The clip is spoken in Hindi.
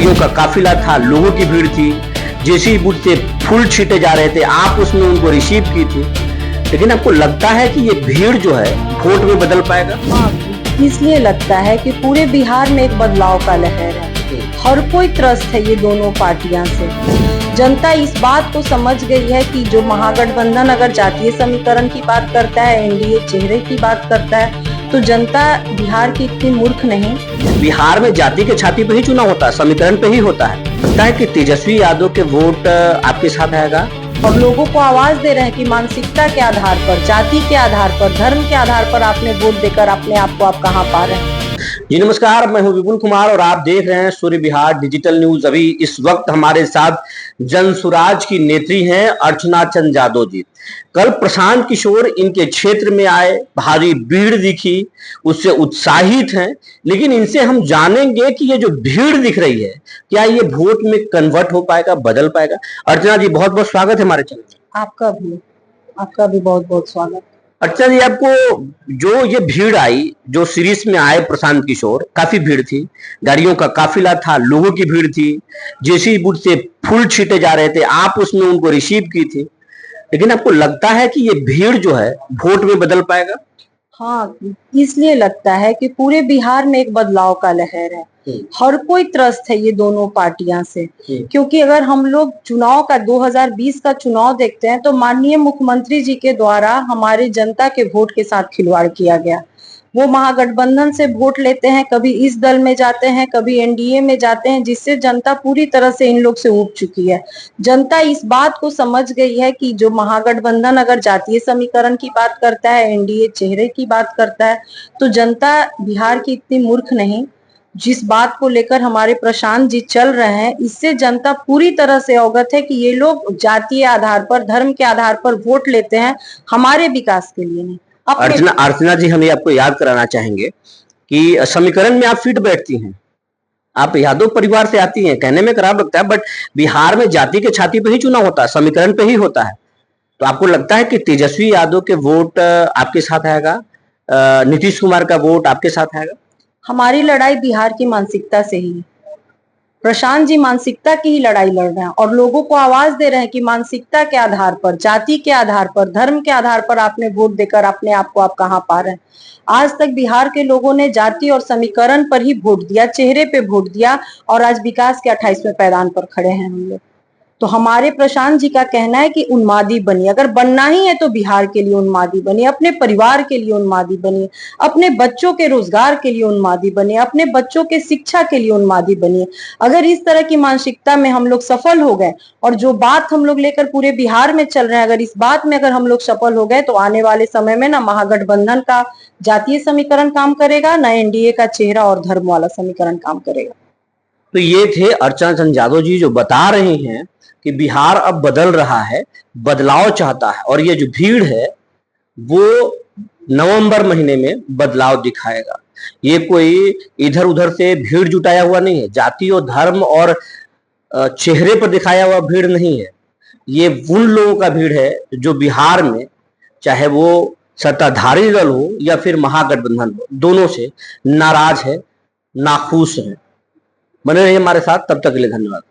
गाड़ियों का काफिला था, लोगों की भीड़ थी, जेसीबी बुट से फूल छींटे जा रहे थे, आप उसमें उनको रिसीव की थी। लेकिन आपको लगता है कि ये भीड़ जो है वोट में बदल पाएगा? हाँ, इसलिए लगता है कि पूरे बिहार में एक बदलाव का लहर है। हर कोई त्रस्त है ये दोनों पार्टियां से। जनता इस बात को समझ गई है कि जो महागठबंधन अगर जातीय समीकरण की बात करता है, एनडीए चेहरे की बात करता है, तो जनता बिहार की इतनी मूर्ख नहीं। बिहार में जाति के छाती पे ही चुनाव होता है, समीकरण पे ही होता है। लगता है कि तेजस्वी यादव के वोट आपके साथ आएगा और लोगों को आवाज दे रहे हैं कि मानसिकता के आधार पर, जाति के आधार पर, धर्म के आधार पर आपने वोट देकर अपने आप को आप कहां पा रहे हैं। जी नमस्कार, मैं हूं विपुल कुमार और आप देख रहे हैं सूर्य बिहार डिजिटल न्यूज। अभी इस वक्त हमारे साथ जनसुराज की नेत्री हैं अर्चना चंद यादव जी। कल प्रशांत किशोर इनके क्षेत्र में आए, भारी भीड़ दिखी, उससे उत्साहित हैं। लेकिन इनसे हम जानेंगे कि ये जो भीड़ दिख रही है, क्या ये वोट में कन्वर्ट हो पाएगा, बदल पाएगा? अर्चना जी, बहुत बहुत स्वागत है हमारे चैनल में। आपका भी बहुत बहुत स्वागत। अच्छा जी, आपको जो ये भीड़ आई, जो सीरीज में आए प्रशांत किशोर, काफी भीड़ थी, गाड़ियों का काफिला था, लोगों की भीड़ थी, जेसीबी बुट से फूल छींटे जा रहे थे, आप उसमें उनको रिसीव की थी। लेकिन आपको लगता है कि ये भीड़ जो है वोट में बदल पाएगा? हाँ, इसलिए लगता है कि पूरे बिहार में एक बदलाव का लहर है। हर कोई त्रस्त है ये दोनों पार्टियां से, क्योंकि अगर हम लोग चुनाव का 2020 का चुनाव देखते हैं तो माननीय मुख्यमंत्री जी के द्वारा हमारे जनता के वोट के साथ खिलवाड़ किया गया। वो महागठबंधन से वोट लेते हैं, कभी इस दल में जाते हैं, कभी एनडीए में जाते हैं, जिससे जनता पूरी तरह से इन लोग से ऊब चुकी है। जनता इस बात को समझ गई है कि जो महागठबंधन अगर जातीय समीकरण की बात करता है, एनडीए चेहरे की बात करता है, तो जनता बिहार की इतनी मूर्ख नहीं। जिस बात को लेकर हमारे प्रशांत जी चल रहे हैं, इससे जनता पूरी तरह से अवगत है कि ये लोग जातीय आधार पर, धर्म के आधार पर वोट लेते हैं, हमारे विकास के लिए नहीं। अर्चना जी, हम ये आपको याद कराना चाहेंगे कि समीकरण में आप फिट बैठती हैं, आप यादव परिवार से आती हैं। कहने में खराब लगता है, बट बिहार में जाति के छाती पे ही चुनाव होता है, समीकरण पे ही होता है। तो आपको लगता है कि तेजस्वी यादव के वोट आपके साथ आएगा, नीतीश कुमार का वोट आपके साथ आएगा? हमारी लड़ाई बिहार की मानसिकता से ही है। प्रशांत जी मानसिकता की ही लड़ाई लड़ रहे हैं और लोगों को आवाज दे रहे हैं कि मानसिकता के आधार पर, जाति के आधार पर, धर्म के आधार पर आपने वोट देकर अपने आप को आप कहां पा रहे हैं। आज तक बिहार के लोगों ने जाति और समीकरण पर ही वोट दिया, चेहरे पे वोट दिया, और आज विकास के 28वें पैदान पर खड़े हैं हम लोग। तो हमारे प्रशांत जी का कहना है कि उन्मादी बनिए, अगर बनना ही है तो बिहार के लिए उन्मादी बनिए, अपने परिवार के लिए उन्मादी बनिए, अपने बच्चों के रोजगार के लिए उन्मादी बनिए, अपने बच्चों के शिक्षा के लिए उन्मादी बनिए। अगर इस तरह की मानसिकता में हम लोग सफल हो गए और जो बात हम लोग लेकर पूरे बिहार में चल रहे हैं, अगर इस बात में अगर हम लोग सफल हो गए, तो आने वाले समय में ना महागठबंधन का जातीय समीकरण काम करेगा, ना एनडीए का चेहरा और धर्म वाला समीकरण काम करेगा। तो ये थे अर्चना चंद यादव जी, जो बता रहे हैं कि बिहार अब बदल रहा है, बदलाव चाहता है, और ये जो भीड़ है वो नवंबर महीने में बदलाव दिखाएगा। ये कोई इधर उधर से भीड़ जुटाया हुआ नहीं है, जाति और धर्म और चेहरे पर दिखाया हुआ भीड़ नहीं है। ये उन लोगों का भीड़ है जो बिहार में, चाहे वो सत्ताधारी दल हो या फिर महागठबंधन हो, दोनों से नाराज है, नाखुश है। बने रहिए हमारे साथ, तब तक के लिए धन्यवाद।